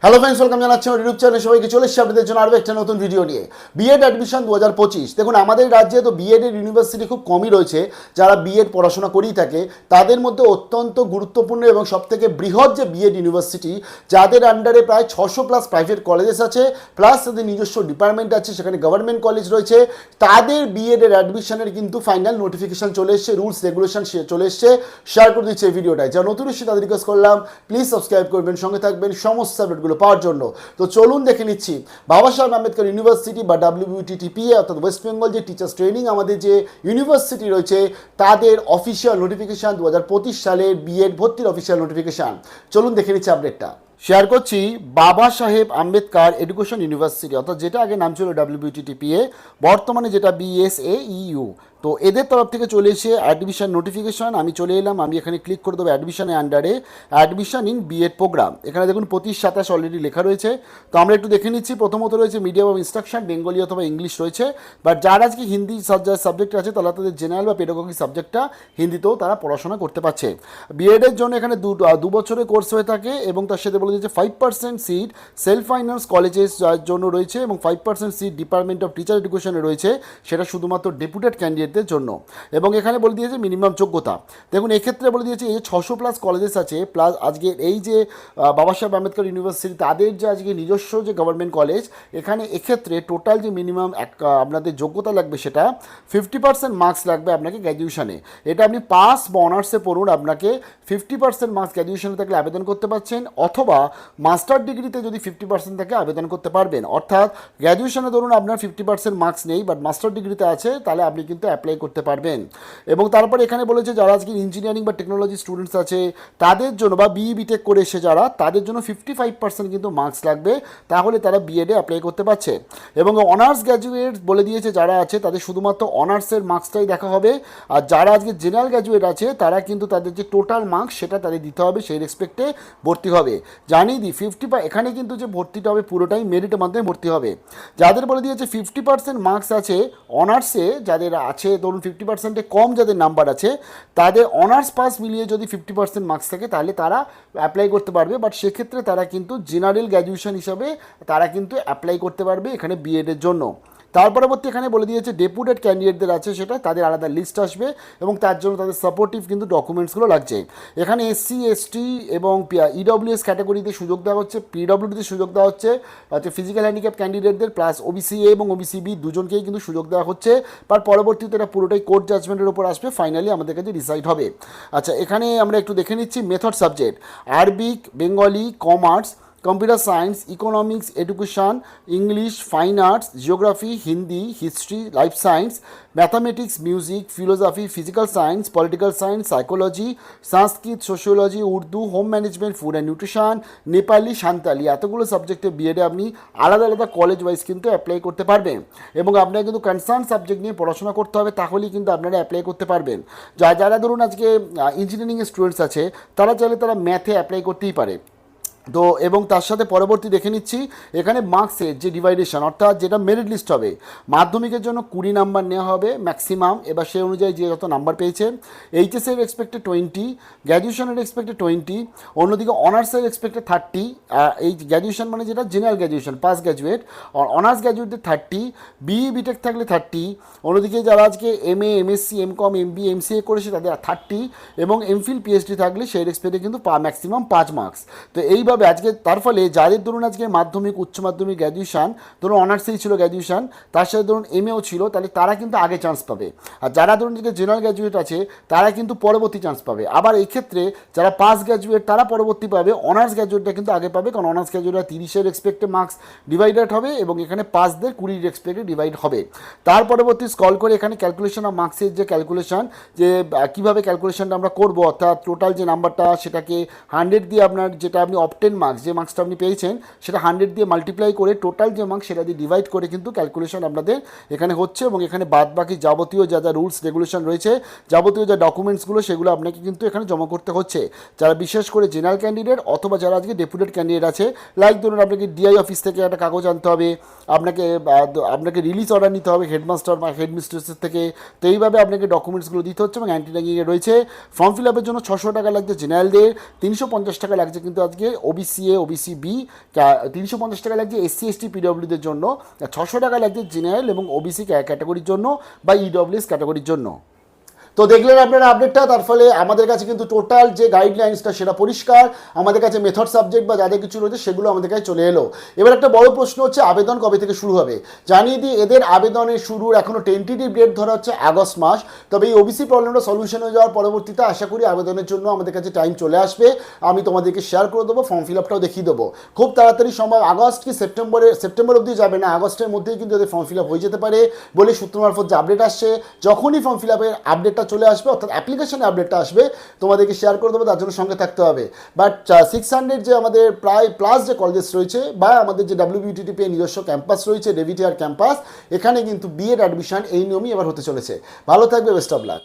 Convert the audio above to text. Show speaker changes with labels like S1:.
S1: Hello friends, welcome জানাচ্ছি আমার YouTube চ্যানেলে সবাইকে। চলে এসেছি আপনাদের জন্য আরও একটা নতুন ভিডিও নিয়ে। B.ed admission 2025। দেখুন, আমাদের রাজ্যে তো B.ed এর ইউনিভার্সিটি খুব কমই রয়েছে যারা B.ed পড়াশোনা করেই থাকে। তাদের মধ্যে অত্যন্ত গুরুত্বপূর্ণ এবং সবথেকে বৃহৎ যে B.ed ইউনিভার্সিটি, যাদের আন্ডারে প্রায় 600+ প্রাইভেট কলেজেস আছে, প্লাস তাদের নিজস্ব ডিপার্টমেন্ট আছে, সেখানে গভর্নমেন্ট কলেজ রয়েছে। তাদের B.ed এর অ্যাডমিশনের কিন্তু ফাইনাল নোটিফিকেশন চলে এসছে, রুলস রেগুলেশন চলে এসছে। শেয়ার করে দিচ্ছে এই ভিডিওটায়। যা নতুন এসে তাদের রিকোয়েস্ট করলাম, প্লিজ সাবস্ক্রাইব করবেন, সঙ্গে থাকবেন সমস্ত আপডেটগুলো পাওয়ার জন্য। তো চলুন দেখে নিচ্ছি বাবা সাহেব আম্বেদকর ইউনিভার্সিটি বা WBUTTEPA অর্থাৎ ওয়েস্ট বেঙ্গল যে টিচার্স ট্রেনিং আমাদের যে ইউনিভার্সিটি রয়েছে, তাদের অফিসিয়াল নোটিফিকেশান 2025 সালের B.ed ভর্তির অফিসিয়াল নোটিফিকেশান। চলুন দেখে নিচ্ছি আপডেটটা। শেয়ার করছি বাবা সাহেব আম্বেদকর এডুকেশন ইউনিভার্সিটি, অর্থাৎ যেটা আগে নাম ছিল WBUTTEPA, বর্তমানে যেটা BSAEU। তো এদের তরফ থেকে চলে এসে অ্যাডমিশন নোটিফিকেশান। আমি চলে এলাম, আমি এখানে ক্লিক করে দেবো অ্যাডমিশনের আন্ডারে অ্যাডমিশন ইন B.ed প্রোগ্রাম। এখানে দেখুন 25-27 অলরেডি লেখা রয়েছে। তো আমরা একটু দেখে নিচ্ছি। প্রথমত রয়েছে মিডিয়াম অফ ইনস্ট্রাকশন, বেঙ্গলি অথবা ইংলিশ রয়েছে। বাট যারা আজকে হিন্দি সাবজেক্ট আছে, তারা তাদের জেনারেল বা পেডাগোগিক সাবজেক্টটা হিন্দিতেও তারা পড়াশোনা করতে পারছে। B.ed এর জন্য এখানে 2 বছরের কোর্স হয়ে থাকে, এবং তার সাথে বলে দিয়েছে 5% সিট সেলফ ফাইন্যান্স কলেজের জন্য রয়েছে, এবং 5% সিট ডিপার্টমেন্ট অফ টিচার এডুকেশনে রয়েছে, সেটা শুধুমাত্র ডেপুটেড ক্যান্ডিডেটদের জন্য। এবং এখানে বলে দিয়েছে মিনিমাম যোগ্যতা। দেখুন, এক্ষেত্রে বলে দিয়েছে এই 600+ কলেজেস আছে, প্লাস আজকে এই যে বাবা সাহেব আম্বেদকর ইউনিভার্সিটি, তাদের যে আজকে নিজস্ব যে গভর্নমেন্ট কলেজ, এখানে এক্ষেত্রে টোটাল যে মিনিমাম আপনাদের যোগ্যতা লাগবে, সেটা 50% মার্কস লাগবে আপনাকে গ্র্যাজুয়েশনে। এটা আপনি পাস বা অনার্সে পড়ুন, আপনাকে 50% মার্কস গ্র্যাজুয়েশনে থাকলে আবেদন করতে পারছেন, অথবা মাস্টার ডিগ্রিতে যদি 50% থাকে আবেদন করতে পারবেন। অর্থাৎ গ্র্যাজুয়েশনে ধরুন আপনার 50% মার্কস নেই, বাট মাস্টার ডিগ্রিতে আছে, তাহলে আপনি কিন্তু অ্যাপ্লাই করতে পারবেন। এবং তারপরে এখানে বলেছে যারা আজকে ইঞ্জিনিয়ারিং বা টেকনোলজি স্টুডেন্টস আছে, তাদের জন্য, বা BE.BTech করে এসে যারা, তাদের জন্য 55% কিন্তু মার্কস লাগবে, তাহলে তারা B.ed অ্যাপ্লাই করতে পারছে। এবং অনার্স গ্র্যাজুয়েট বলে দিয়েছে যারা আছে, তাদের শুধুমাত্র অনার্সের মার্কসটাই দেখা হবে। আর যারা আজকে জেনারেল গ্র্যাজুয়েট আছে, তারা কিন্তু তাদের যে টোটাল মার্কস, সেটা তাদের দিতে হবে, সেই রেসপেক্টে ভর্তি হবে। জানিয়ে দিই, এখানে কিন্তু যে ভর্তিটা হবে পুরোটাই মেরিটের মাধ্যমে ভর্তি হবে। যাদের বলে দিয়েছে 50% মার্কস আছে অনার্সে, যাদের আছে ধরুন 50%-এ কম যাদের নাম্বার আছে, তাদের অনার্স পাস মিলিয়ে যদি 50% মার্কস থাকে, তাহলে তারা অ্যাপ্লাই করতে পারবে। বাট সেক্ষেত্রে তারা কিন্তু জেনারেল গ্র্যাজুয়েশন হিসাবে তারা কিন্তু অ্যাপ্লাই করতে পারবে এখানে B.ed এর জন্য। তার পরবর্তী এখানে বলে দিয়েছে ডেপুটেড ক্যান্ডিডেটদের আছে, সেটা তাদের আলাদা লিস্ট আসবে, এবং তার জন্য তাদের সাপোর্টিভ কিন্তু ডকুমেন্টসগুলো লাগছে। এখানে SC ST এবং EWS ক্যাটাগরিতে সুযোগ দেওয়া হচ্ছে, PWDতে সুযোগ দেওয়া হচ্ছে, ফিজিক্যাল হ্যান্ডিক্যাপ ক্যান্ডিডেটদের, প্লাস OBC A এবং OBC B দুজনকেই কিন্তু সুযোগ দেওয়া হচ্ছে। তার পরবর্তীতে এটা পুরোটাই কোর্ট জাজমেন্টের উপর আসবে, ফাইনালি আমাদের কাছে ডিসাইড হবে। আচ্ছা, এখানে আমরা একটু দেখে নিচ্ছি method subject: Arabic, Bengali, commerce, computer science, economics, education, English, fine arts, geography, Hindi, history, life science, mathematics, music, philosophy, physical science, political science, psychology, Sanskrit, sociology, Urdu, home management, food and nutrition, Nepali, Santali, এতগুলো সাবজেক্টে B.ed আপনি আলাদা আলাদা college wise কিন্তু apply করতে পারবেন। এবং আপনাকে কিন্তু কনসার্ন সাবজেক্ট নিয়ে পড়াশোনা করতে হবে, তাহলেই কিন্তু আপনারা অ্যাপ্লাই করতে পারবেন। যারা ধরুন আজকে ইঞ্জিনিয়ারিংয়ের স্টুডেন্টস আছে, তারা চাইলে তারা ম্যাথে অ্যাপ্লাই করতেই পারে। তো এবং তার সাথে পরবর্তী দেখে নিচ্ছি এখানে মার্কসের যে ডিভাইডেশন, অর্থাৎ যেটা মেরিট লিস্ট হবে, মাধ্যমিকের জন্য 20 নাম্বার নেওয়া হবে ম্যাক্সিমাম, এবার সেই অনুযায়ী যে যত নাম্বার পেয়েছে। এইচএসের এক্সপেক্টে 20, গ্র্যাজুয়েশনের এক্সপেক্টে 20, অন্যদিকে অনার্সের এক্সপেক্টে 30। এই গ্র্যাজুয়েশন মানে যেটা general graduation, pass graduate, honours গ্র্যাজুয়েটদের 30, BE.BTech থাকলে 30, অন্যদিকে যারা আজকে MA, MSc, MCom, MBA, MCA করেছে তাদের 30, এবং MPhil PhD থাকলে সেই এক্সপেক্টে কিন্তু ম্যাক্সিমাম 5 মার্কস। তো এইভাবে আজকে তার ফলে যাদের ধরুন আজকে মাধ্যমিক, উচ্চ মাধ্যমিক, গ্র্যাজুয়েশন, ধরুন অনার্সেই ছিল গ্র্যাজুয়েশন, তার সাথে ধরুন MAও ছিল, তাহলে তারা কিন্তু আগে চান্স পাবে। আর যারা ধরুন যে জেনারেল গ্র্যাজুয়েট আছে, তারা কিন্তু পরবর্তী চান্স পাবে। আবার এই ক্ষেত্রে যারা পাস গ্র্যাজুয়েট, তারা পরবর্তী পাবে, অনার্স গ্র্যাজুয়েটটা কিন্তু আগে পাবে, কারণ অনার্স গ্র্যাজুয়েটরা 30-এর এক্সপেক্টে মার্কস ডিভাইডেড হবে, এবং এখানে পাসদের 20-এর এক্সপেক্টে ডিভাইড হবে। তার পরবর্তী স্ক্রল করে এখানে ক্যালকুলেশন অফ মার্কসের যে ক্যালকুলেশন, যে কীভাবে ক্যালকুলেশনটা আমরা করবো, অর্থাৎ টোটাল যে নাম্বারটা, সেটাকে 100 দিয়ে আপনার যেটা আপনি অবটেন মার্কস, যে মার্কসটা আপনি পেয়েছেন, সেটা 100 দিয়ে মাল্টিপ্লাই করে টোটাল যে মার্কস, সেটা দিয়ে ডিভাইড করে কিন্তু ক্যালকুলেশন আপনাদের এখানে হচ্ছে। এবং এখানে বাদ বাকি যাবতীয় যা যা রুলস রেগুলেশন রয়েছে, যাবতীয় যা ডকুমেন্টসগুলো, সেগুলো আপনাকে কিন্তু এখানে জমা করতে হচ্ছে। যারা বিশেষ করে জেনারেল ক্যান্ডিডেট অথবা যারা আজকে ডেপুটেড ক্যান্ডিডেট আছে, লাইক ধরুন আপনাকে DI অফিস থেকে একটা কাগজ আনতে হবে, আপনাকে রিলিজ অর্ডার নিতে হবে হেডমাস্টার বা হেডমিস্ট্রেসের থেকে। তো এইভাবে আপনাকে ডকুমেন্টসগুলো দিতে হচ্ছে, এবং অ্যান্টি র্যাগিংয়ে রয়েছে। ফর্ম ফিল আপের জন্য 600 টাকা লাগছে জেনারেলদের, 350 টাকা লাগছে কিন্তু আজকে ওবিসি এ, ওবিসি বি 350 টাকা লাগছে, এসসি এসটি পিডব্লিউদের জন্য 600 টাকা লাগছে জেনারেল এবং ওবিসি ক্যাটাগরির জন্য বা ইডব্লিউএস ক্যাটাগরির জন্য। তো দেখলেন আপনারা আপডেটটা, তার ফলে আমাদের কাছে কিন্তু টোটাল যে গাইডলাইন্সটা সেটা পরিষ্কার, আমাদের কাছে মেথড সাবজেক্ট বা যাদের কিছু রয়েছে সেগুলো আমাদের কাছে চলে এলো। এবার একটা বড় প্রশ্ন হচ্ছে আবেদন কবে থেকে শুরু হবে। জানিয়ে দিই এদের আবেদনের শুরুর এখনও টেন্টেটিভ ডেট ধরা হচ্ছে আগস্ট মাস। তবে এই ওবিসি প্রবলেমটা সলিউশন হয়ে যাওয়ার পরবর্তীতে আশা করি আবেদনের জন্য আমাদের কাছে টাইম চলে আসবে, আমি তোমাদেরকে শেয়ার করে দেবো, ফর্ম ফিল আপটাও দেখিয়ে দেবো। খুব তাড়াতাড়ি সম্ভব আগস্ট কি সেপ্টেম্বর অবধি যাবে না, আগস্টের মধ্যেই কিন্তু এদের ফর্ম ফিল আপ হয়ে যেতে পারে বলে সূত্র মারফত যে আপডেট আসছে। যখনই ফর্ম ফিল আপের আপডেটটা চলে আসবে, অর্থাৎ অ্যাপ্লিকেশনে আপডেটটা আসবে, তোমাদেরকে শেয়ার করে দেবো, তার জন্য সঙ্গে থাকতে হবে। বাট 600 যে আমাদের প্রায় প্লাস যে কলেজেস রয়েছে বা আমাদের যে WBUTTEPA নিজস্ব ক্যাম্পাস রয়েছে, রেভিটিআর ক্যাম্পাস, এখানে কিন্তু বিএড অ্যাডমিশন এই নিয়মই এবার হতে চলেছে। ভালো থাকবে, বেস্ট অফ লাক।